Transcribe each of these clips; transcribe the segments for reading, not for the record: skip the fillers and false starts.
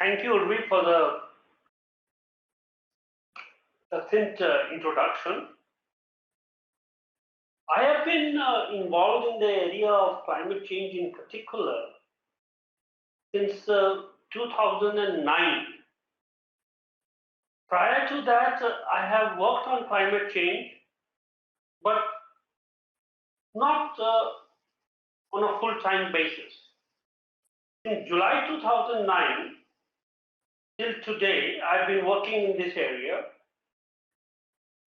Thank you, Urvi, for the succinct introduction. I have been involved in the area of climate change in particular since 2009. Prior to that, I have worked on climate change, but not on a full-time basis. In July 2009 till today, I've been working in this area,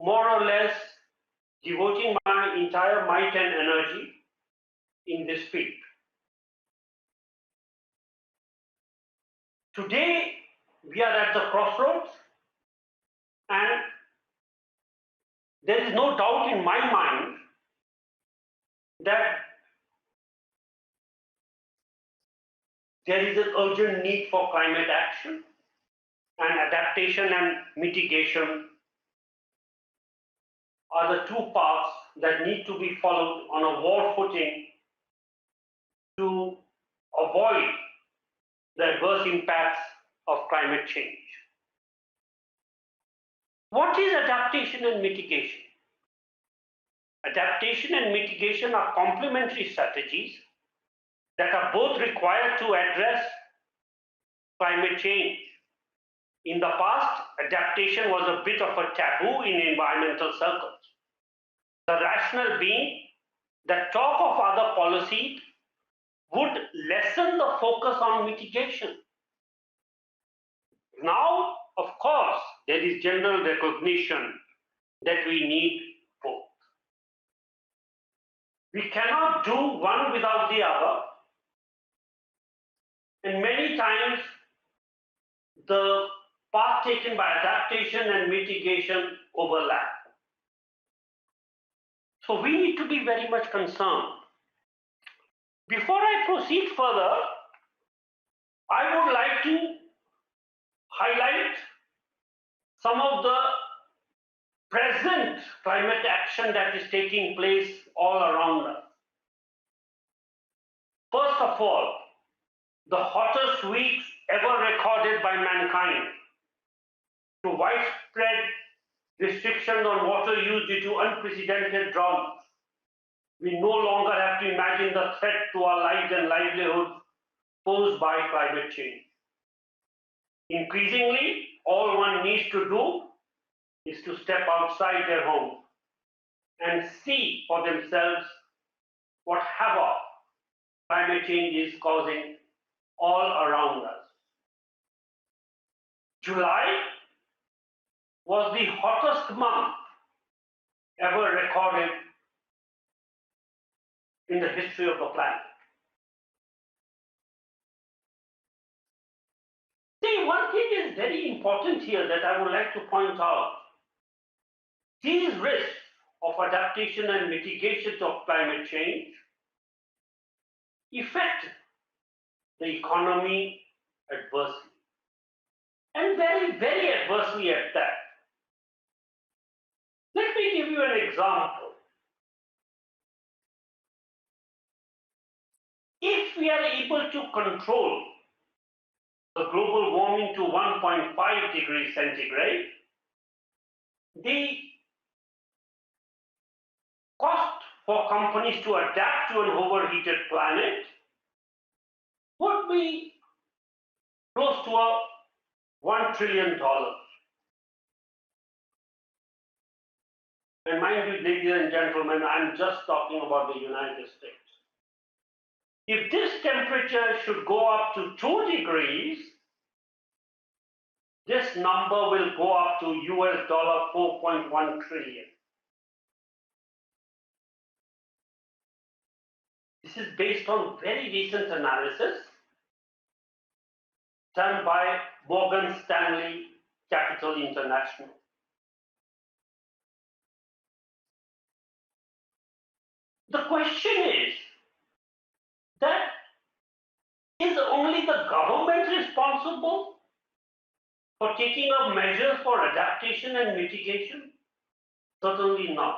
more or less devoting my entire might and energy in this field. Today, we are at the crossroads, and there is no doubt in my mind that there is an urgent need for climate action, and adaptation and mitigation are the two paths that need to be followed on a war footing to avoid the adverse impacts of climate change. What is adaptation and mitigation? Adaptation and mitigation are complementary strategies that are both required to address climate change. In the past, adaptation was a bit of a taboo in environmental circles. The rationale being that talk of other policies would lessen the focus on mitigation. Now, of course, there is general recognition that we need both. We cannot do one without the other, and many times the path taken by adaptation and mitigation overlap. So we need to be very much concerned. Before I proceed further, I would like to highlight some of the present climate action that is taking place all around us. First of all, the hottest weeks ever recorded by mankind, to widespread restrictions on water use due to unprecedented droughts. We no longer have to imagine the threat to our lives and livelihoods posed by climate change. Increasingly, all one needs to do is to step outside their home and see for themselves what havoc climate change is causing all around us. July was the hottest month ever recorded in the history of the planet. See, one thing is very important here that I would like to point out. These risks of adaptation and mitigation of climate change affect the economy adversely, and very, very adversely at that. Let me give you an example. If we are able to control the global warming to 1.5 degrees centigrade, the cost for companies to adapt to an overheated planet would be close to $1 trillion. And mind you, ladies and gentlemen, I'm just talking about the United States. If this temperature should go up to 2 degrees, this number will go up to US $4.1 trillion. This is based on very recent analysis done by Morgan Stanley Capital International. The question is that is only the government responsible for taking up measures for adaptation and mitigation? Certainly not.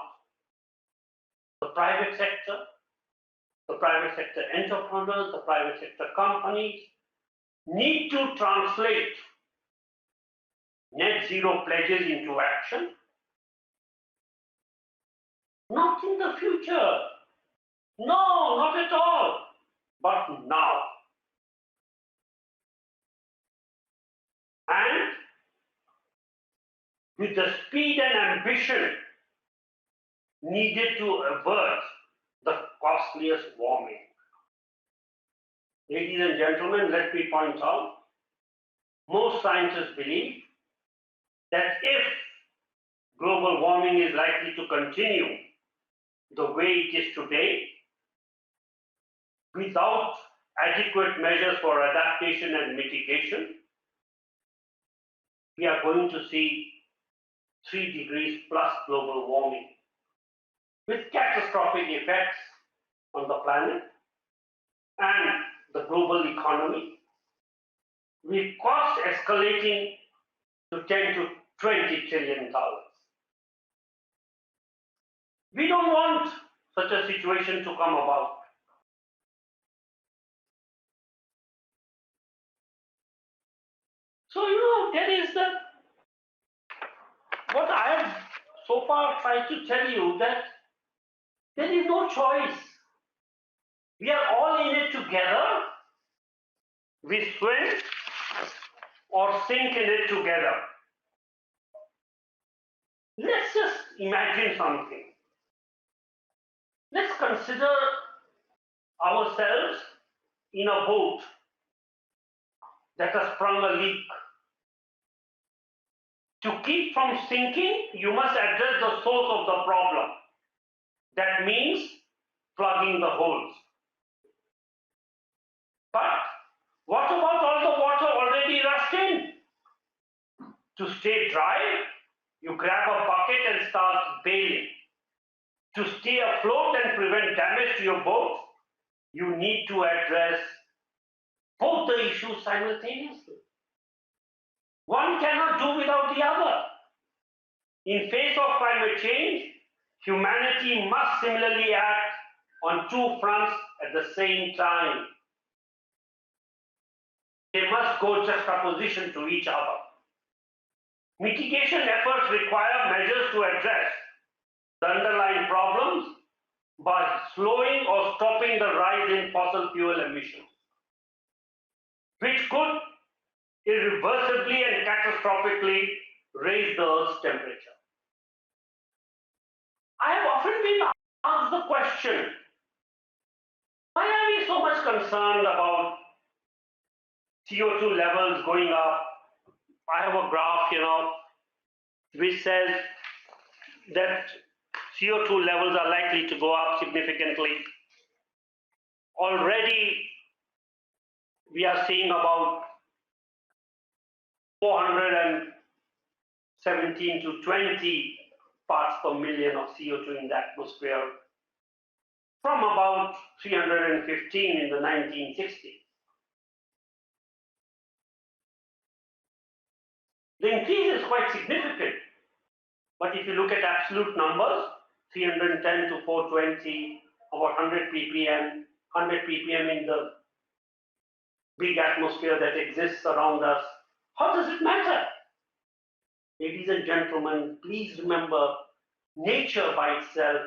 The private sector entrepreneurs, the private sector companies need to translate net zero pledges into action? Not in the future. No, not at all. But now. And with the speed and ambition needed to avert the costliest warming. Ladies and gentlemen, let me point out, most scientists believe that if global warming is likely to continue the way it is today, without adequate measures for adaptation and mitigation, we are going to see 3 degrees plus global warming with catastrophic effects on the planet and the global economy, with costs escalating to 10 to 20 trillion dollars. We don't want such a situation to come about. So, there is what I have so far tried to tell you, that there is no choice. We are all in it together. We swim or sink in it together. Let's just imagine something. Let's consider ourselves in a boat that has sprung a leak. To keep from sinking, you must address the source of the problem. That means plugging the holes. But what about all the water already rushed in? To stay dry, you grab a bucket and start bailing. To stay afloat and prevent damage to your boat, you need to address both the issues simultaneously. One cannot do without the other. In face of climate change, humanity must similarly act on 2 fronts at the same time. They must go juxtaposition to each other. Mitigation efforts require measures to address the underlying problems by slowing or stopping the rise in fossil fuel emissions, which could irreversibly and catastrophically raise the Earth's temperature. I have often been asked the question, why are we so much concerned about CO2 levels going up? I have a graph, which says that CO2 levels are likely to go up significantly. Already, we are seeing about 417 to 20 parts per million of CO2 in the atmosphere from about 315 in the 1960s. The increase is quite significant, but if you look at absolute numbers, 310 to 420, about 100 ppm, 100 ppm in the big atmosphere that exists around us, how does it matter? Ladies and gentlemen, please remember, nature by itself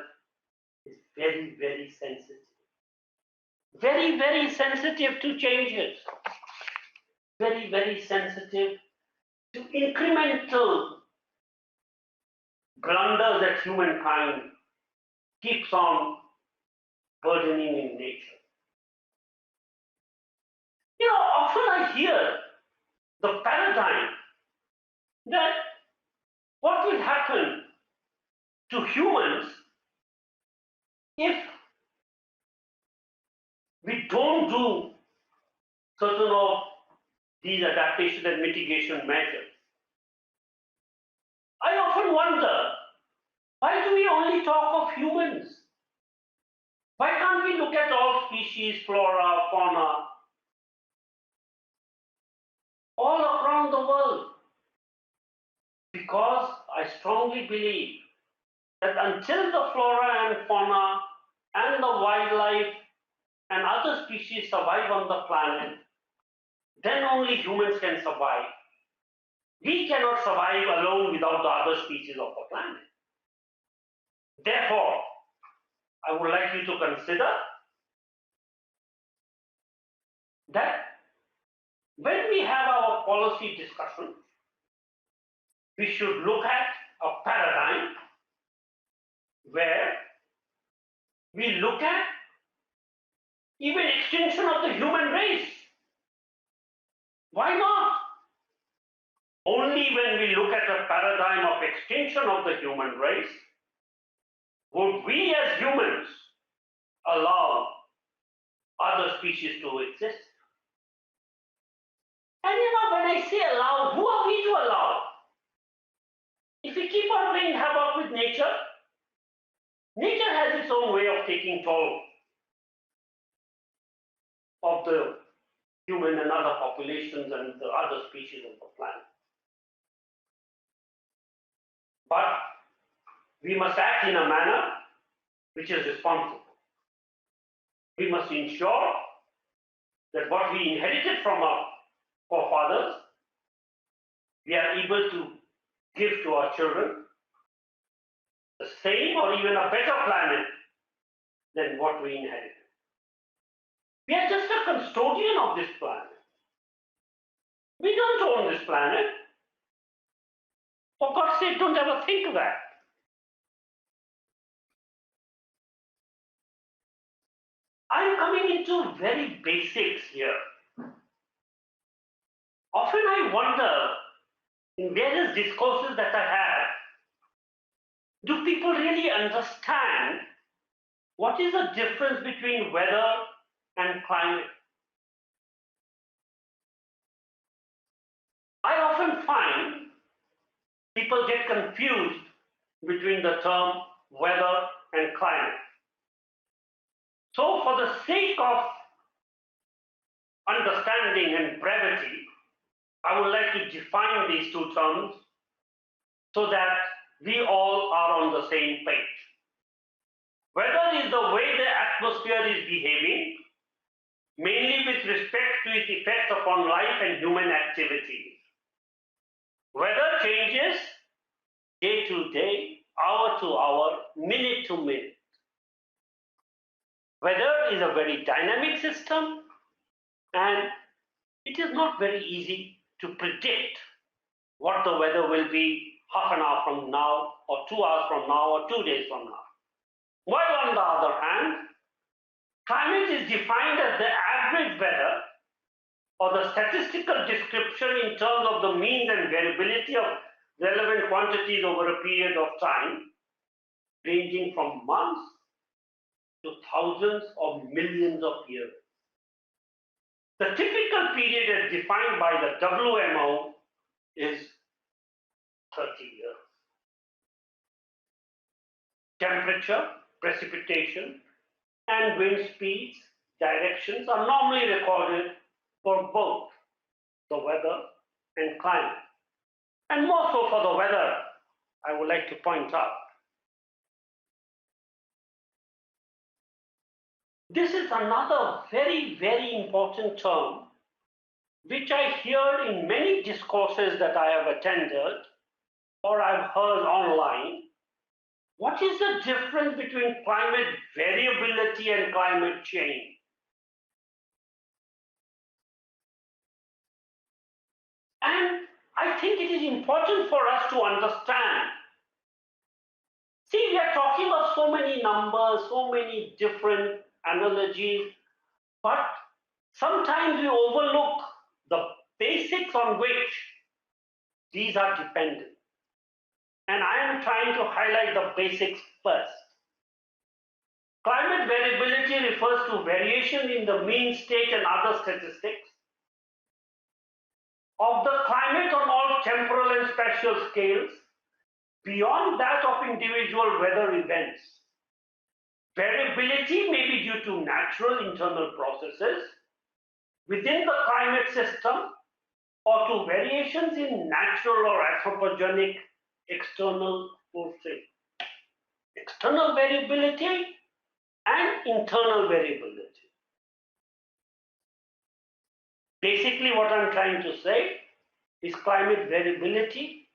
is very, very sensitive. Very, very sensitive to changes. Very, very sensitive to incremental blunders that humankind keeps on burdening in nature. Often I hear the paradigm that what will happen to humans if we don't do certain of these adaptation and mitigation measures. I often wonder, why do we only talk of humans? Why can't we look at all species, flora, fauna, all around the world? Because I strongly believe that until the flora and fauna and the wildlife and other species survive on the planet, then only humans can survive. We cannot survive alone without the other species of the planet. Therefore, I would like you to consider that when we have our policy discussion, we should look at a paradigm where we look at even extinction of the human race. Why not? Only when we look at a paradigm of extinction of the human race would we as humans allow other species to exist. And when I say allow, who are we to allow? If we keep on playing havoc with nature, nature has its own way of taking toll of the human and other populations and the other species of the planet. But we must act in a manner which is responsible. We must ensure that what we inherited from our forefathers, we are able to give to our children the same or even a better planet than what we inherited. We are just a custodian of this planet. We don't own this planet. For God's sake, don't ever think of that. I'm coming into very basics here. Often I wonder, in various discourses that I have, do people really understand what is the difference between weather and climate? I often find people get confused between the term weather and climate. So for the sake of understanding and brevity, I would like to define these two terms so that we all are on the same page. Weather is the way the atmosphere is behaving, mainly with respect to its effects upon life and human activities. Weather changes day to day, hour to hour, minute to minute. Weather is a very dynamic system, and it is not very easy to predict what the weather will be half an hour from now, or 2 hours from now, or 2 days from now. While on the other hand, climate is defined as the average weather or the statistical description in terms of the mean and variability of relevant quantities over a period of time, ranging from months to thousands or millions of years. The typical period as defined by the WMO is 30 years. Temperature, precipitation, and wind speeds, directions are normally recorded for both the weather and climate. And more so for the weather, I would like to point out. This is another very, very important term which I hear in many discourses that I have attended or I've heard online. What is the difference between climate variability and climate change? And I think it is important for us to understand. See, we are talking of so many numbers, so many different analogies, but sometimes we overlook the basics on which these are dependent. And I am trying to highlight the basics first. Climate variability refers to variation in the mean state and other statistics of the climate on all temporal and spatial scales beyond that of individual weather events. Variability may be due to natural internal processes within the climate system or to variations in natural or anthropogenic external forces. External variability and internal variability. Basically, what I'm trying to say is climate variability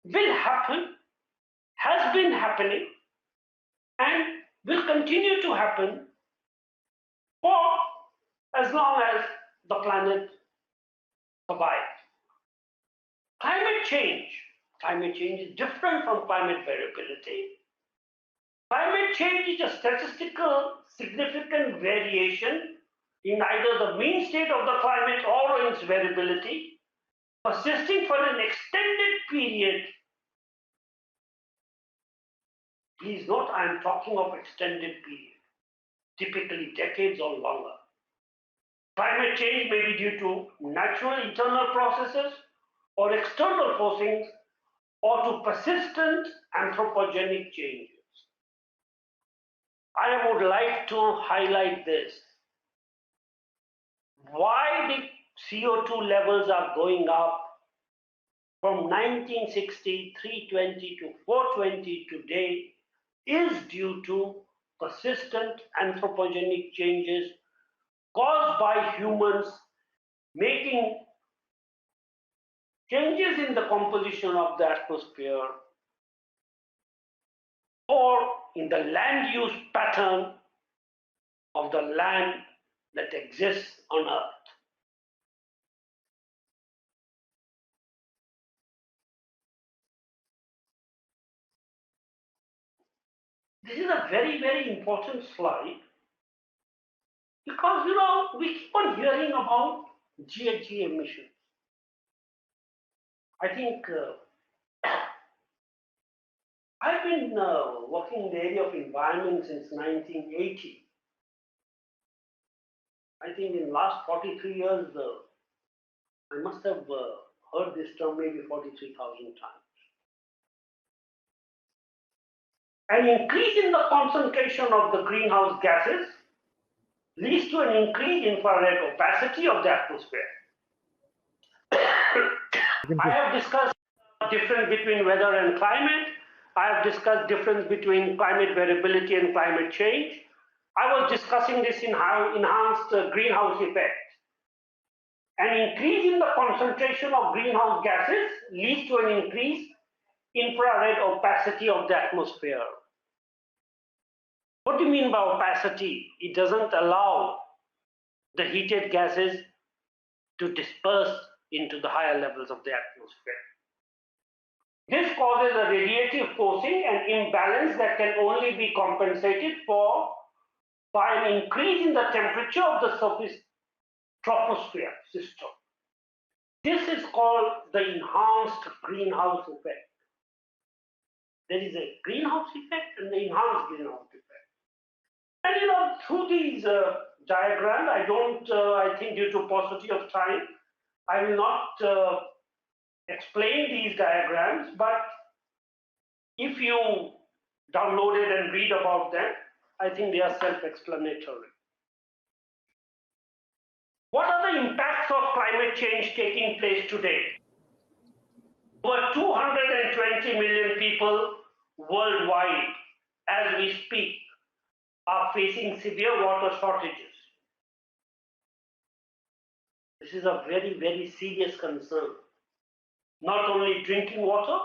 will happen, has been happening, and will continue to happen for as long as the planet survives. Climate change is different from climate variability. Climate change is a statistical significant variation in either the mean state of the climate or in its variability, persisting for an extended period. Please note, I am talking of extended period, typically decades or longer. Climate change may be due to natural internal processes or external forcings or to persistent anthropogenic changes. I would like to highlight this. Why the CO2 levels are going up from 1960, 320 to 420 today is due to persistent anthropogenic changes caused by humans making changes in the composition of the atmosphere or in the land use pattern of the land that exists on Earth. This is a very, very important slide because, we keep on hearing about GHG emissions. I think I've been working in the area of environment since 1980. I think in the last 43 years, I must have heard this term maybe 43,000 times. An increase in the concentration of the greenhouse gases leads to an increased infrared opacity of the atmosphere. I have discussed the difference between weather and climate. I have discussed difference between climate variability and climate change. I was discussing this in how enhanced greenhouse effect. An increase in the concentration of greenhouse gases leads to an increased infrared opacity of the atmosphere. What do you mean by opacity? It doesn't allow the heated gases to disperse into the higher levels of the atmosphere. This causes a radiative forcing and imbalance that can only be compensated for by an increase in the temperature of the surface troposphere system. This is called the enhanced greenhouse effect. There is a greenhouse effect and the enhanced greenhouse effect. And through these diagrams, I think due to paucity of time, I will not explain these diagrams, but if you download it and read about them, I think they are self-explanatory. What are the impacts of climate change taking place today? Over 220 million people worldwide, as we speak, are facing severe water shortages. This is a very, very serious concern. Not only drinking water,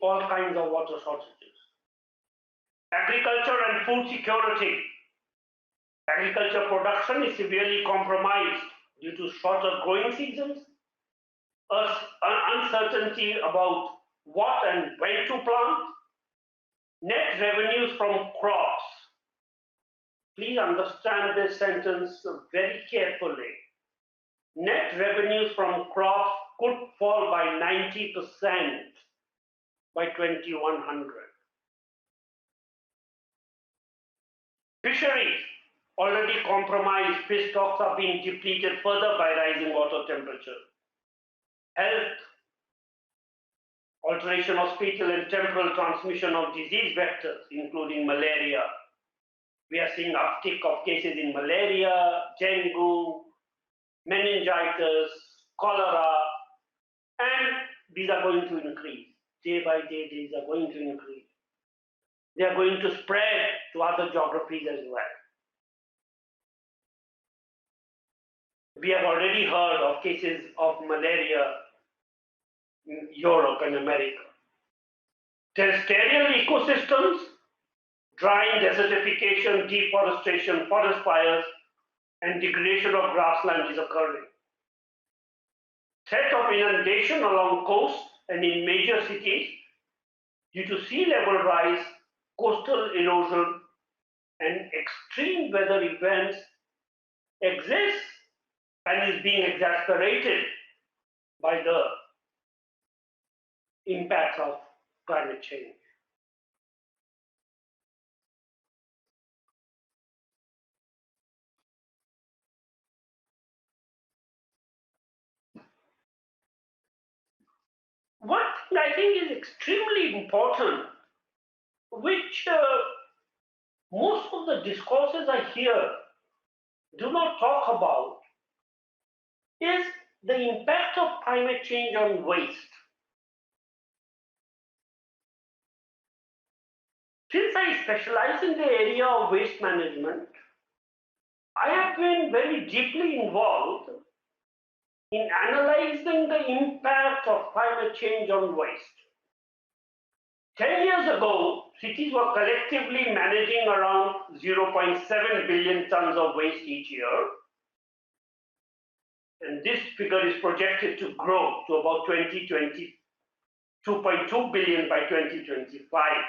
all kinds of water shortages. Agriculture and food security. Agriculture production is severely compromised due to shorter growing seasons, uncertainty about what and when to plant, net revenues from crops. Please understand this sentence very carefully. Net revenues from crops could fall by 90% by 2100. Fisheries, already compromised, fish stocks are being depleted further by rising water temperature. Health, alteration of spatial and temporal transmission of disease vectors, including malaria. We are seeing uptick of cases in malaria, dengue, meningitis, cholera, and these are going to increase. Day by day, these are going to increase. They are going to spread to other geographies as well. We have already heard of cases of malaria in Europe and America. Terrestrial ecosystems, drying, desertification, deforestation, forest fires, and degradation of grassland is occurring. Threat of inundation along coasts and in major cities due to sea level rise, coastal erosion, and extreme weather events exists and is being exacerbated by the impacts of climate change. One thing I think is extremely important, which most of the discourses I hear do not talk about, is the impact of climate change on waste. Since I specialize in the area of waste management, I have been very deeply involved in analyzing the impact of climate change on waste. 10 years ago, cities were collectively managing around 0.7 billion tons of waste each year. And this figure is projected to grow to about 2.2 billion by 2025.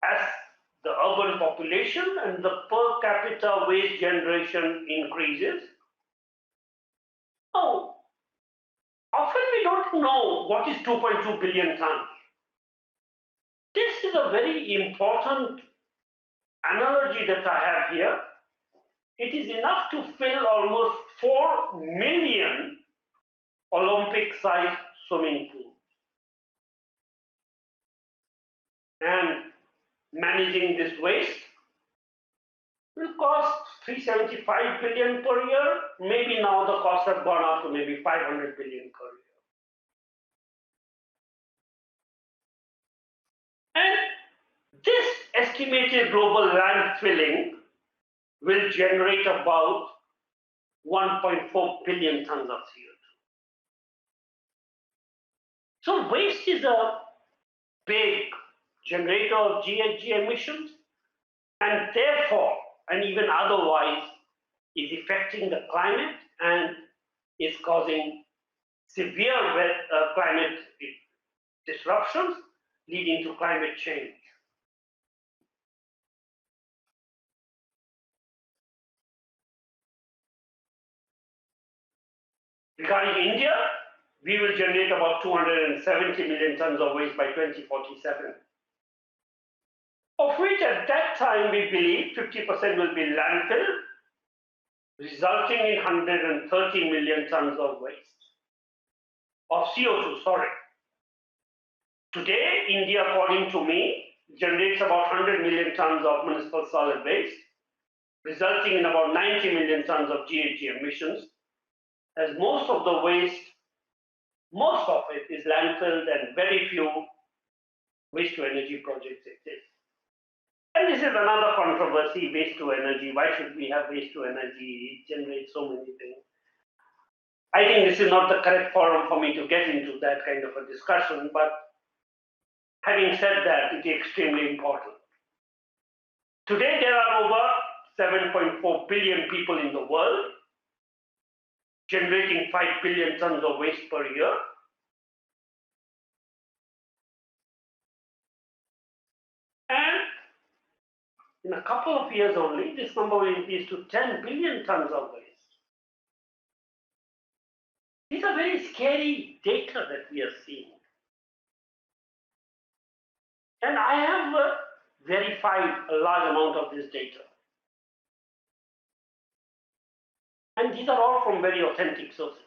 As the urban population and the per capita waste generation increases. Now, often we don't know what is 2.2 billion tons. This is a very important analogy that I have here. It is enough to fill almost 4 million Olympic-sized swimming pools. And managing this waste will cost 375 billion per year. Maybe now the costs have gone up to maybe 500 billion per year. And this estimated global landfilling will generate about 1.4 billion tons of CO2. So waste is a big generator of GHG emissions, and therefore, and even otherwise, is affecting the climate and is causing severe climate disruptions, leading to climate change. Regarding India, we will generate about 270 million tons of waste by 2047. Of which at that time we believe 50% will be landfill, resulting in 130 million tons of waste, of CO2, sorry. Today, India, according to me, generates about 100 million tons of municipal solid waste, resulting in about 90 million tons of GHG emissions, as most of the waste, most of it is landfilled and very few waste to energy projects exist. And this is another controversy, waste to energy. Why should we have waste to energy? It generates so many things. I think this is not the correct forum for me to get into that kind of a discussion, but having said that, it is extremely important. Today, there are over 7.4 billion people in the world, generating 5 billion tons of waste per year. And in a couple of years only, this number will increase to 10 billion tons of waste. These are very scary data that we are seeing. And I have verified a large amount of this data. And these are all from very authentic sources.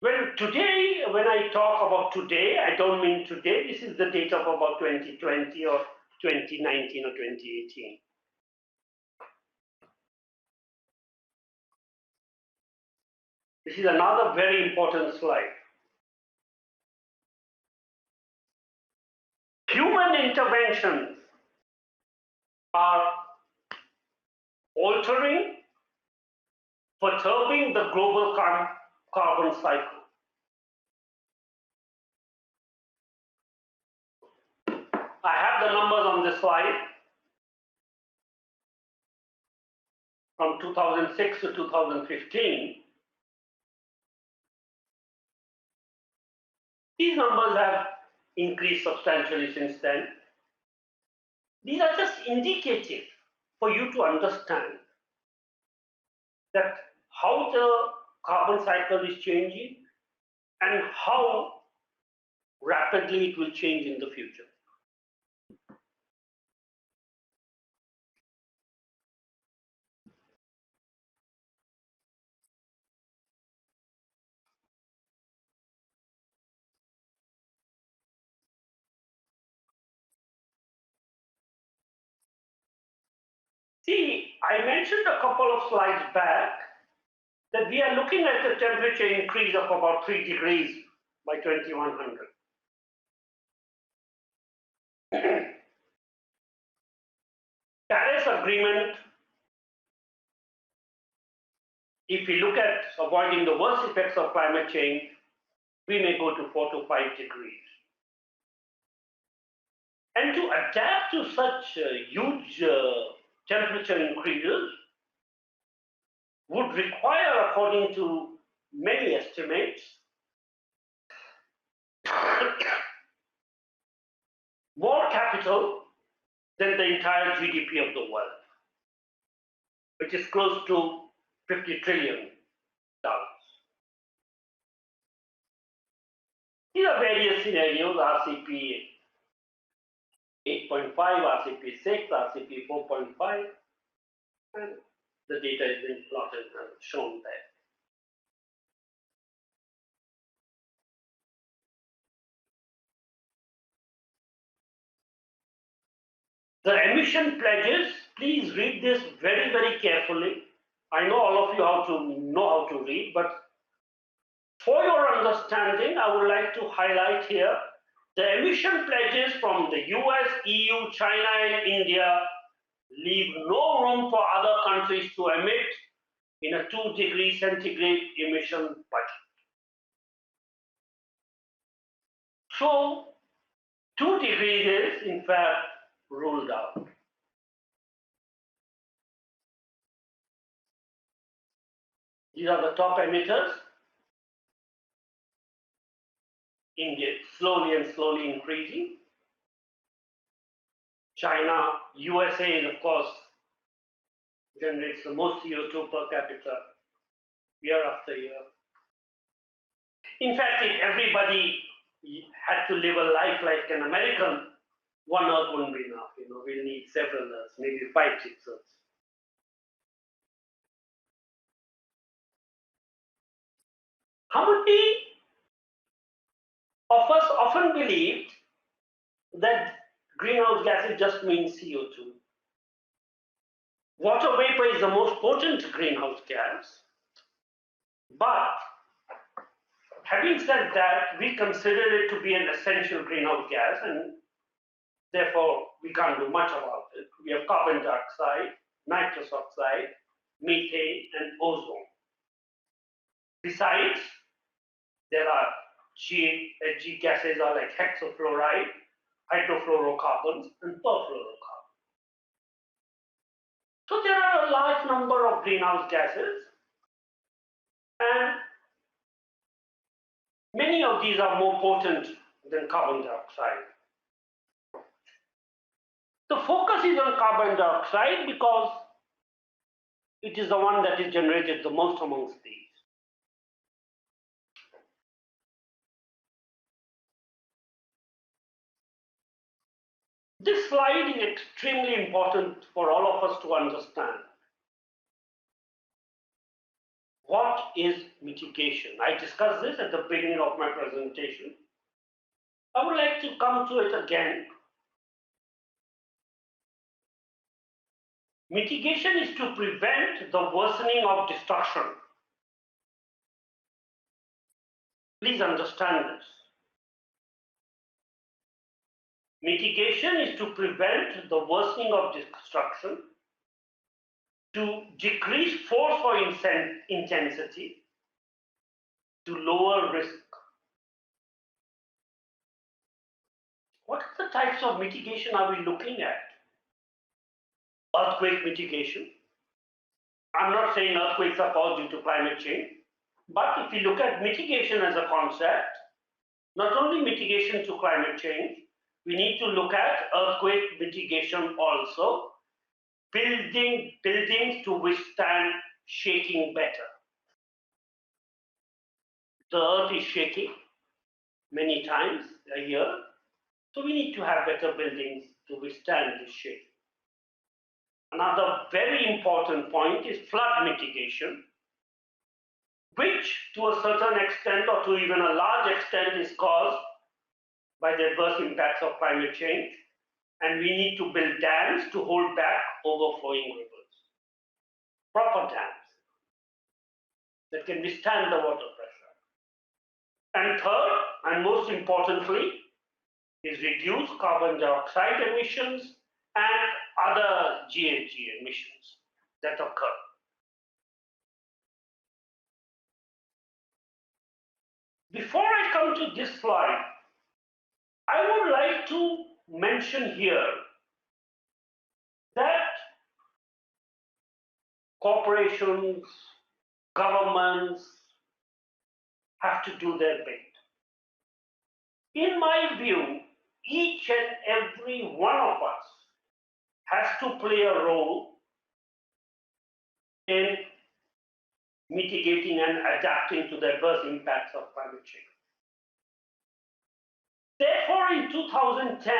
Well, today, when I talk about today, I don't mean today. This is the data of about 2020 or 2019 or 2018. This is another very important slide. Human interventions are altering, perturbing the global carbon cycle. I have the numbers on this slide. From 2006 to 2015, these numbers have increased substantially since then. These are just indicative for you to understand that how the carbon cycle is changing and how rapidly it will change in the future. See, I mentioned a couple of slides back that we are looking at a temperature increase of about 3 degrees by 2100. Paris Agreement, if we look at avoiding the worst effects of climate change, we may go to 4 to 5 degrees. And to adapt to such huge temperature increases would require, according to many estimates, more capital than the entire GDP of the world, which is close to $50 trillion. These are various scenarios: RCP 8.5, RCP 6, RCP 4.5, and the data is been plotted and shown there. The emission pledges, please read this very, very carefully. I know all of you know how to read, but for your understanding, I would like to highlight here the emission pledges from the US, EU, China, and India leave no room for other countries to emit in a 2-degree centigrade emission budget. So 2 degrees is in fact ruled out. These are the top emitters. India slowly and slowly increasing. China, USA is of course generates the most CO2 per capita year after year. In fact, if everybody had to live a life like an American, one Earth wouldn't be enough. We'll need several Earths, maybe 5, 6 Earths. How many of us often believed that greenhouse gases just mean CO2? Water vapor is the most potent greenhouse gas, but having said that, we consider it to be an essential greenhouse gas, and therefore we can't do much about it. We have carbon dioxide, nitrous oxide, methane, and ozone. Besides, there are GHG gases are like hexafluoride, hydrofluorocarbons, and perfluorocarbons. So there are a large number of greenhouse gases, and many of these are more potent than carbon dioxide. The focus is on carbon dioxide because it is the one that is generated the most amongst these. This slide is extremely important for all of us to understand. What is mitigation? I discussed this at the beginning of my presentation. I would like to come to it again. Mitigation is to prevent the worsening of destruction. Please understand this. Mitigation is to prevent the worsening of destruction, to decrease force or intensity, to lower risk. What are the types of mitigation are we looking at? Earthquake mitigation. I'm not saying earthquakes are caused due to climate change, but if you look at mitigation as a concept, not only mitigation to climate change, we need to look at earthquake mitigation also, buildings to withstand shaking better. The earth is shaking many times a year, so we need to have better buildings to withstand this shaking. Another very important point is flood mitigation, which to a certain extent or to even a large extent is caused by the adverse impacts of climate change, and we need to build dams to hold back overflowing rivers. Proper dams that can withstand the water pressure. And third, and most importantly, is reduce carbon dioxide emissions and other GHG emissions that occur. Before I come to this slide, I would like to mention here that corporations, governments have to do their bit. In my view, each and every one of us has to play a role in mitigating and adapting to the adverse impacts of climate change. Therefore, in 2010,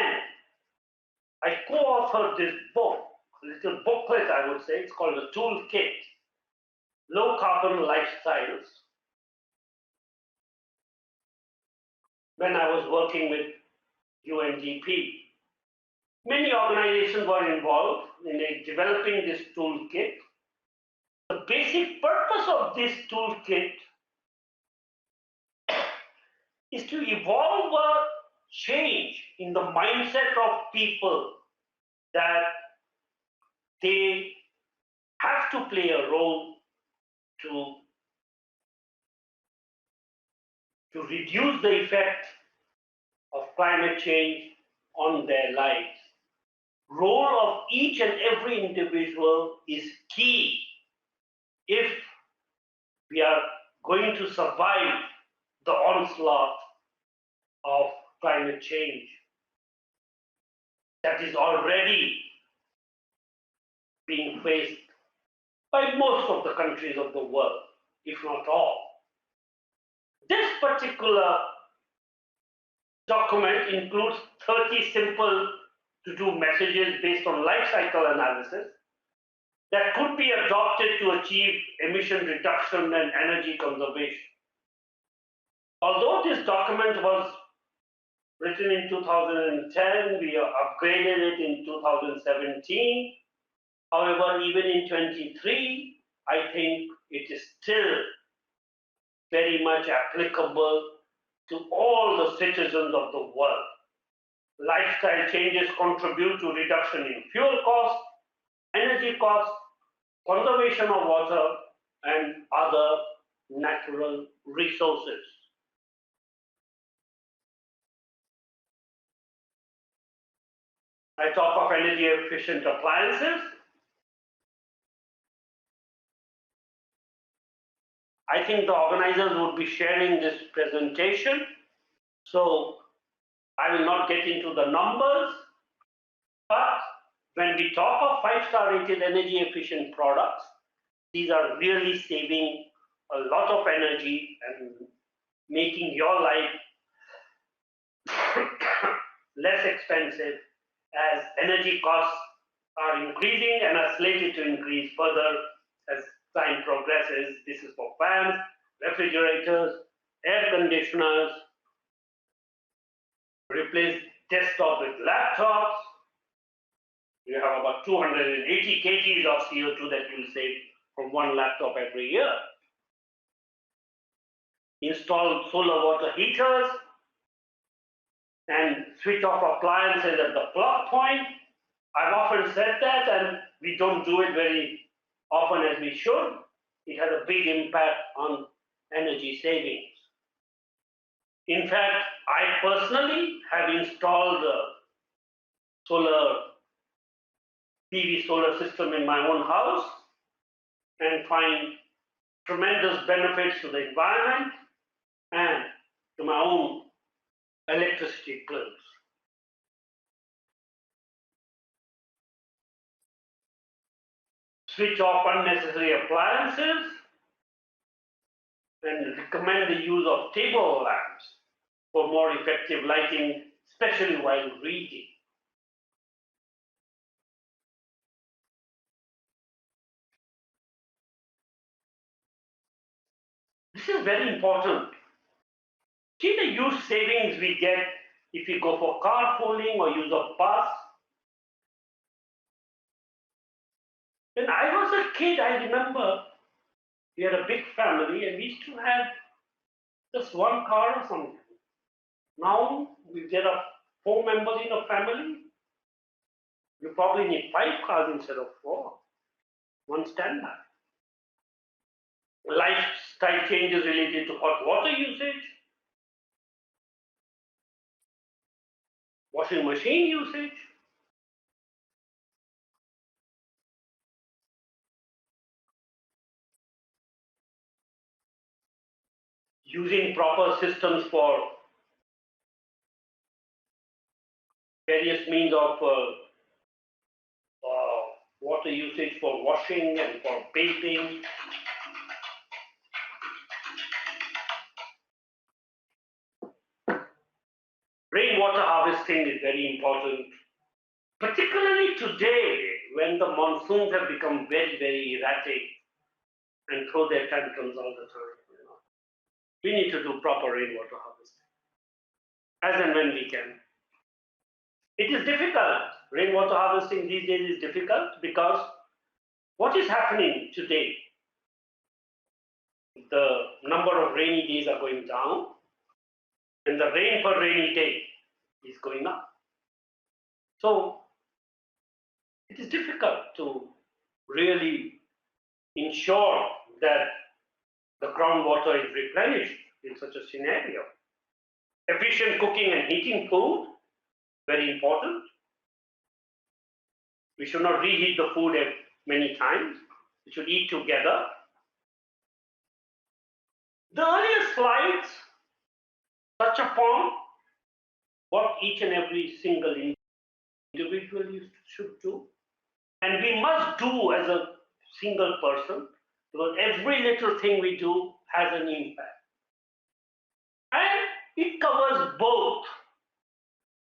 I co-authored this book, a little booklet I would say, it's called the Toolkit, Low Carbon Lifestyles, when I was working with UNDP. Many organizations were involved in developing this toolkit. The basic purpose of this toolkit is to evolve a change in the mindset of people that they have to play a role to reduce the effect of climate change on their lives. Role of each and every individual is key if we are going to survive the onslaught of climate change that is already being faced by most of the countries of the world, if not all. This particular document includes 30 simple to-do messages based on life cycle analysis that could be adopted to achieve emission reduction and energy conservation. Although this document was written in 2010, we upgraded it in 2017. However, even in 23, I think it is still very much applicable to all the citizens of the world. Lifestyle changes contribute to reduction in fuel costs, energy costs, conservation of water, and other natural resources. I talk of energy efficient appliances. I think the organizers would be sharing this presentation, so I will not get into the numbers, but when we talk of 5-star rated energy efficient products, these are really saving a lot of energy and making your life less expensive as energy costs are increasing and are slated to increase further as time progresses. This is for fans, refrigerators, air conditioners, replace desktop with laptops. You have about 280 kgs of CO2 that you'll save from one laptop every year. Install solar water heaters and switch off appliances at the plug point. I've often said that, and we don't do it very often as we should, it has a big impact on energy savings. In fact, I personally have installed a solar PV solar system in my own house and find tremendous benefits to the environment and to my own electricity bills. Switch off unnecessary appliances and recommend the use of table lamps for more effective lighting, especially while reading. This is very important. See the huge savings we get if we go for carpooling or use of bus. When I was a kid, I remember we had a big family and we used to have just one car or something. Now, if there are 4 members in a family, you probably need 5 cars instead of 4. One standby. Lifestyle changes related to hot water usage, washing machine usage, using proper systems for various means of water usage for washing and for bathing. Rainwater harvesting is very important, particularly today when the monsoons have become very, very erratic and throw their tantrums all the time. We need to do proper rainwater harvesting as and when we can. It is difficult. Rainwater harvesting these days is difficult because what is happening today? The number of rainy days are going down and the rain per rainy day is going up. So it is difficult to really ensure that the groundwater is replenished in such a scenario. Efficient cooking and heating food, very important. We should not reheat the food many times. We should eat together. The earlier slides touch upon what each and every single individual should do. And we must do as a single person, because every little thing we do has an impact. And it covers both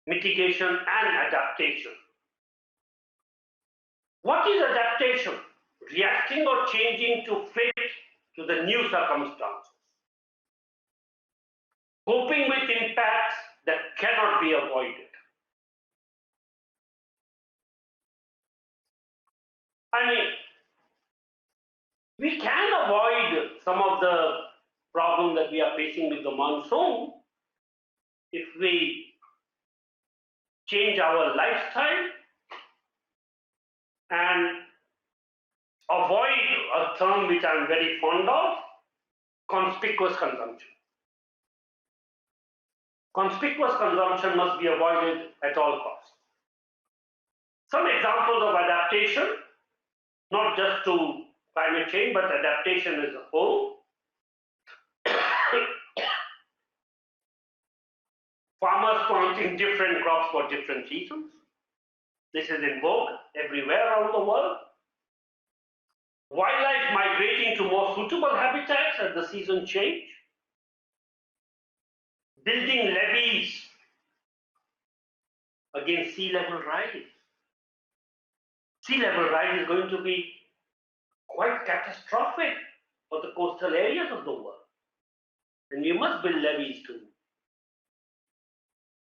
mitigation and adaptation. What is adaptation? Reacting or changing to fit to the new circumstances. Coping with impacts that cannot be avoided. I mean, we can avoid some of the problems that we are facing with the monsoon if we change our lifestyle and avoid a term which I'm very fond of, conspicuous consumption. Conspicuous consumption must be avoided at all costs. Some examples of adaptation, not just to climate change, but adaptation as a whole. Farmers planting different crops for different seasons. This is in vogue everywhere around the world. Wildlife migrating to more suitable habitats as the seasons change. Building levees against sea level rise. Sea level rise is going to be quite catastrophic for the coastal areas of the world. And we must build levees to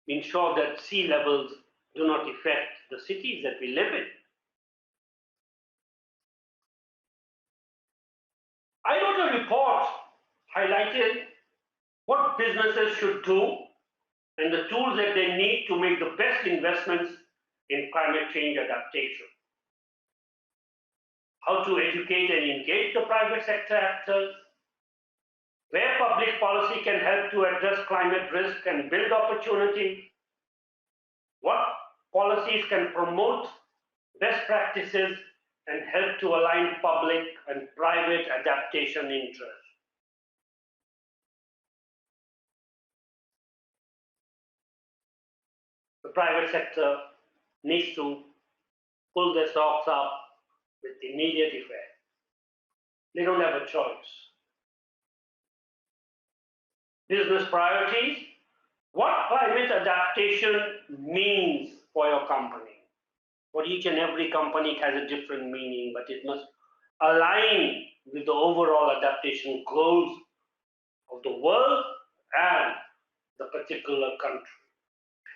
ensure that sea levels do not affect the cities that we live in. I wrote a report highlighted what businesses should do and the tools that they need to make the best investments in climate change adaptation. how to educate and engage the private sector actors, where public policy can help to address climate risk and build opportunity, what policies can promote best practices and help to align public and private adaptation interests. The private sector needs to pull their socks up with immediate effect. They don't have a choice. Business priorities. What climate adaptation means for your company. For each and every company, it has a different meaning, but it must align with the overall adaptation goals of the world and the particular country.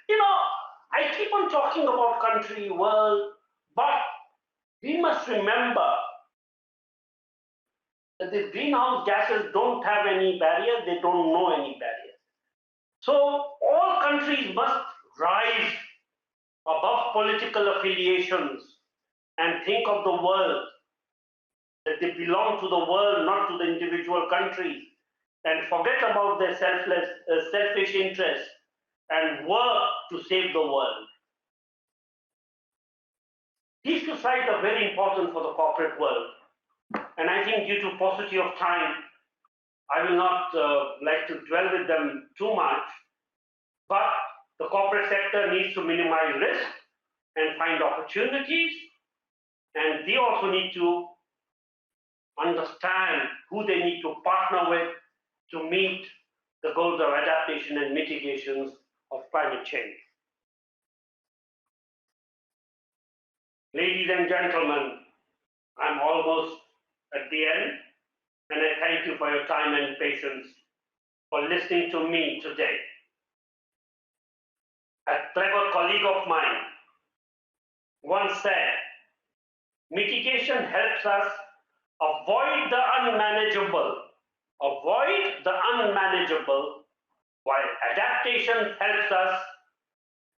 You know, I keep on talking about country, world, but we must remember that the greenhouse gases don't have any barriers, they don't know any barriers. So all countries must rise above political affiliations and think of the world, that they belong to the world, not to the individual countries, and forget about their selfish interests and work to save the world. These two sides are very important for the corporate world. And I think due to paucity of time, I will not like to dwell with them too much, but the corporate sector needs to minimize risk and find opportunities, and they also need to understand who they need to partner with to meet the goals of adaptation and mitigations of climate change. Ladies and gentlemen, I'm almost at the end, and I thank you for your time and patience for listening to me today. A clever colleague of mine once said, mitigation helps us avoid the unmanageable, while adaptation helps us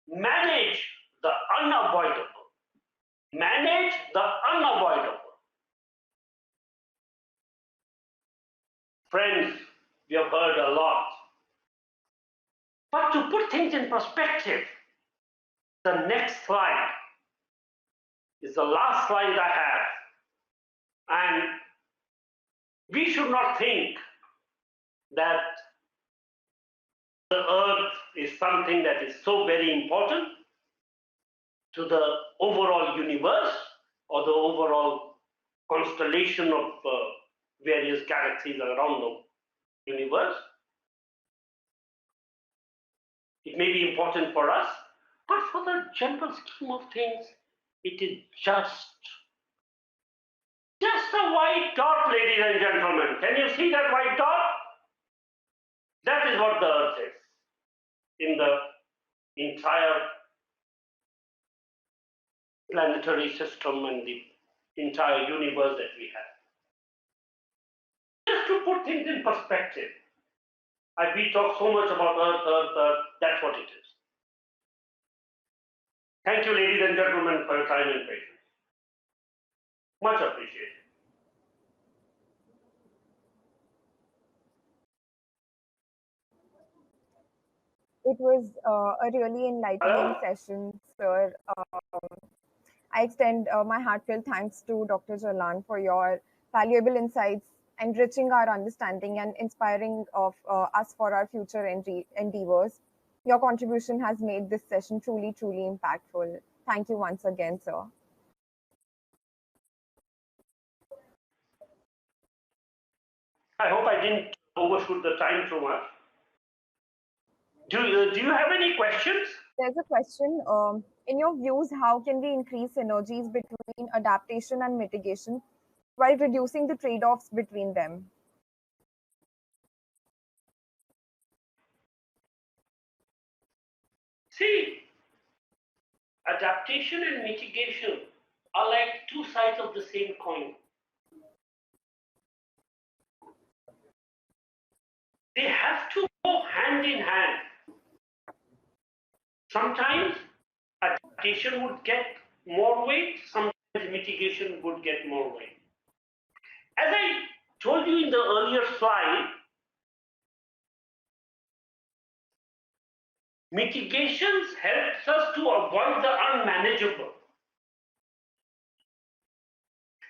manage the unavoidable. Friends, we have heard a lot. But to put things in perspective, the next slide is the last slide I have. And we should not think that the earth is something that is so very important to the overall universe or the overall constellation of various galaxies around the universe. It may be important for us, but for the general scheme of things, it is just a white dot, ladies and gentlemen. Can you see that white dot? That is what the earth is in the entire planetary system and the entire universe that we have. Just to put things in perspective, we talk so much about earth, that's what it is. Thank you, ladies and gentlemen, for your time and patience. Much appreciated. It was a really enlightening session, sir. I extend my heartfelt thanks to Dr. Jalan for your valuable insights, enriching our understanding and inspiring of us for our future endeavors. Your contribution has made this session truly, truly impactful. Thank you once again, sir. I hope I didn't overshoot the time too much. Do you have any questions? There's a question. In your views, how can we increase synergies between adaptation and mitigation while reducing the trade-offs between them? See, adaptation and mitigation are like two sides of the same coin. They have to go hand in hand. Sometimes adaptation would get more weight, sometimes mitigation would get more weight. As I told you in the earlier slide, mitigations helps us to avoid the unmanageable.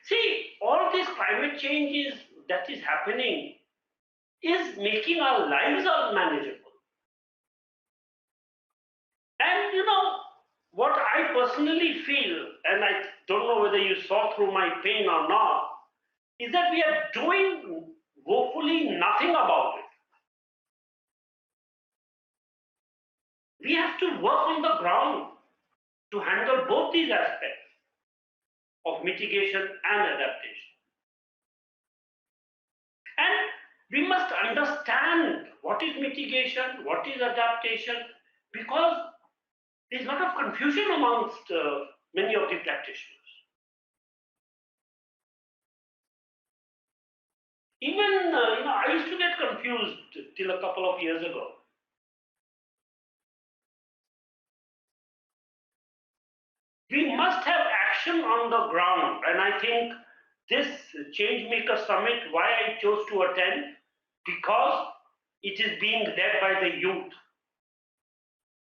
See, all this climate change that is happening is making our lives unmanageable. And what I personally feel, and I don't know whether you saw through my pain or not, is that we are doing woefully nothing about it. We have to work on the ground to handle both these aspects of mitigation and adaptation. And we must understand what is mitigation, what is adaptation, because there's a lot of confusion amongst many of the practitioners. Even, I used to get confused till a couple of years ago. We must have action on the ground, and I think this Changemaker Summit, why I chose to attend, because it is being led by the youth.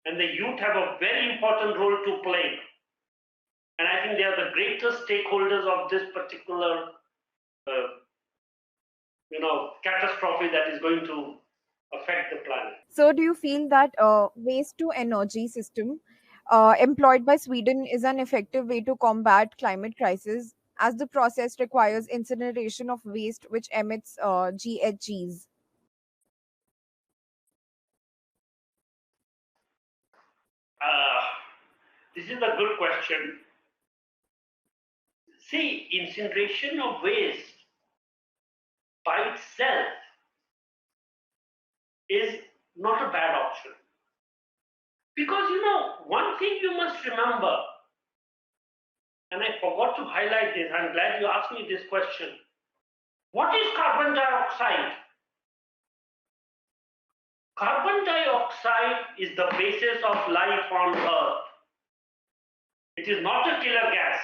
And the youth have a very important role to play. And I think they are the greatest stakeholders of this particular, catastrophe that is going to affect the planet. So, do you feel that waste to energy system employed by Sweden is an effective way to combat climate crisis, as the process requires incineration of waste, which emits GHGs? This is a good question. See, incineration of waste by itself is not a bad option. Because one thing you must remember, and I forgot to highlight this, I'm glad you asked me this question. What is carbon dioxide? Carbon dioxide is the basis of life on Earth. It is not a killer gas.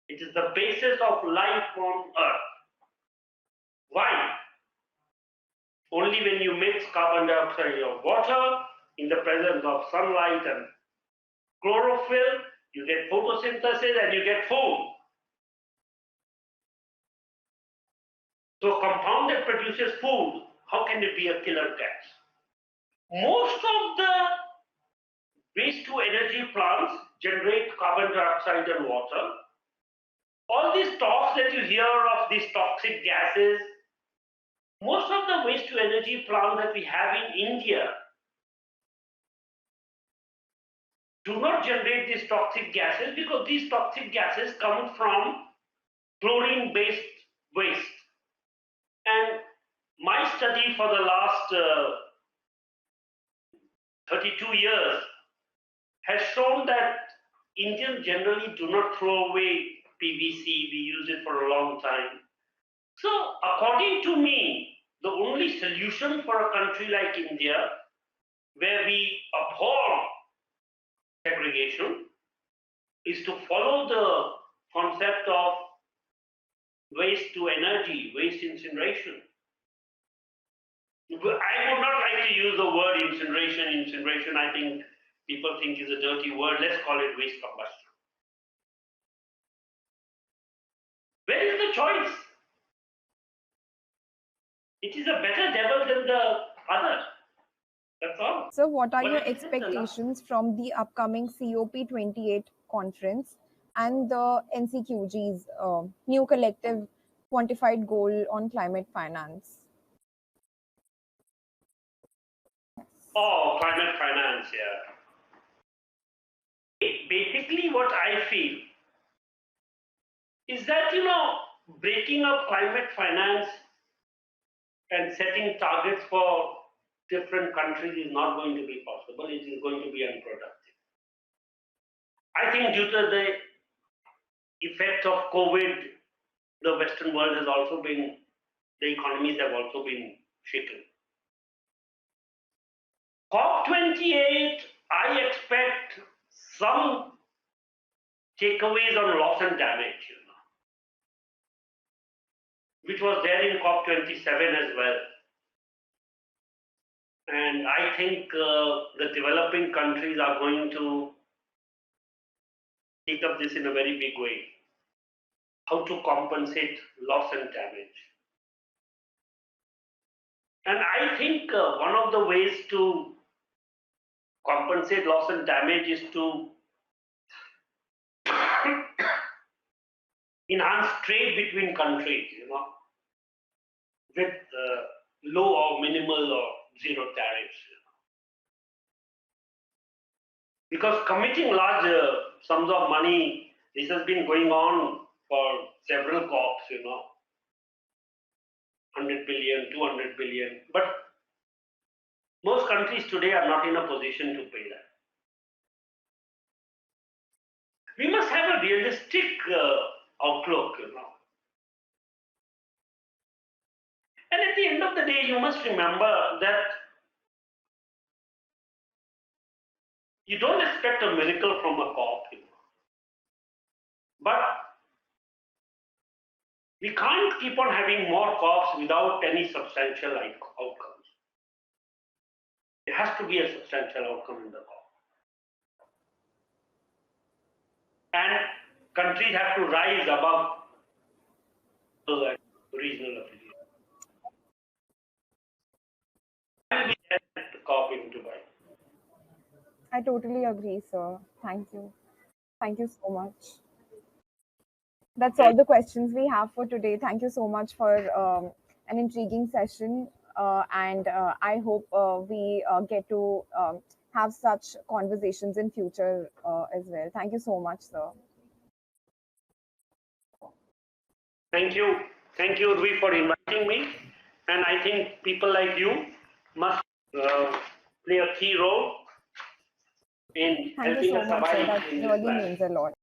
It is the basis of life on Earth. Why? Only when you mix carbon dioxide of water in the presence of sunlight and chlorophyll, you get photosynthesis and you get food. So compound that produces food, how can it be a killer gas? Most of the waste to energy plants generate carbon dioxide and water. All these talks that you hear of these toxic gases, most of the waste to energy plants that we have in India do not generate these toxic gases, because these toxic gases come from chlorine-based waste. And my study for the last 32 years has shown that Indians generally do not throw away PVC. We use it for a long time. So according to me, the only solution for a country like India, where we abhor segregation, is to follow the concept of waste to energy, waste incineration. I would not like to use the word incineration. Incineration, I think people think is a dirty word. Let's call it waste combustion. Where is the choice? It is a better devil than the other. That's all. So, what are your expectations from the upcoming COP28 conference and the NCQG's new collective quantified goal on climate finance? Oh, climate finance, yeah. Basically, what I feel is that, breaking up climate finance and setting targets for different countries is not going to be possible. It is going to be unproductive. I think due to the effect of COVID, the Western world has also been, the economies have also been shaken. COP28, I expect some takeaways on loss and damage. which was there in COP27 as well. And I think the developing countries are going to take up this in a very big way. How to compensate loss and damage. And I think one of the ways to compensate loss and damage is to enhance trade between countries, with low or minimal or zero tariffs. Because committing large sums of money, this has been going on for several COPs, 100 billion, 200 billion. But most countries today are not in a position to pay that. We must have a realistic outlook, And at the end of the day, you must remember that you don't expect a miracle from a COP, But we can't keep on having more COPs without any substantial outcomes. There has to be a substantial outcome in the COP. And countries have to rise above the regional affiliation. And we had the COP in Dubai. I totally agree, sir. Thank you. Thank you so much. That's all the questions we have for today. Thank you so much for an intriguing session. And I hope we get to have such conversations in future as well. Thank you so much, sir. Thank you. Thank you, Urvi, for inviting me. And I think people like you must play a key role in helping us survive. That really means a lot.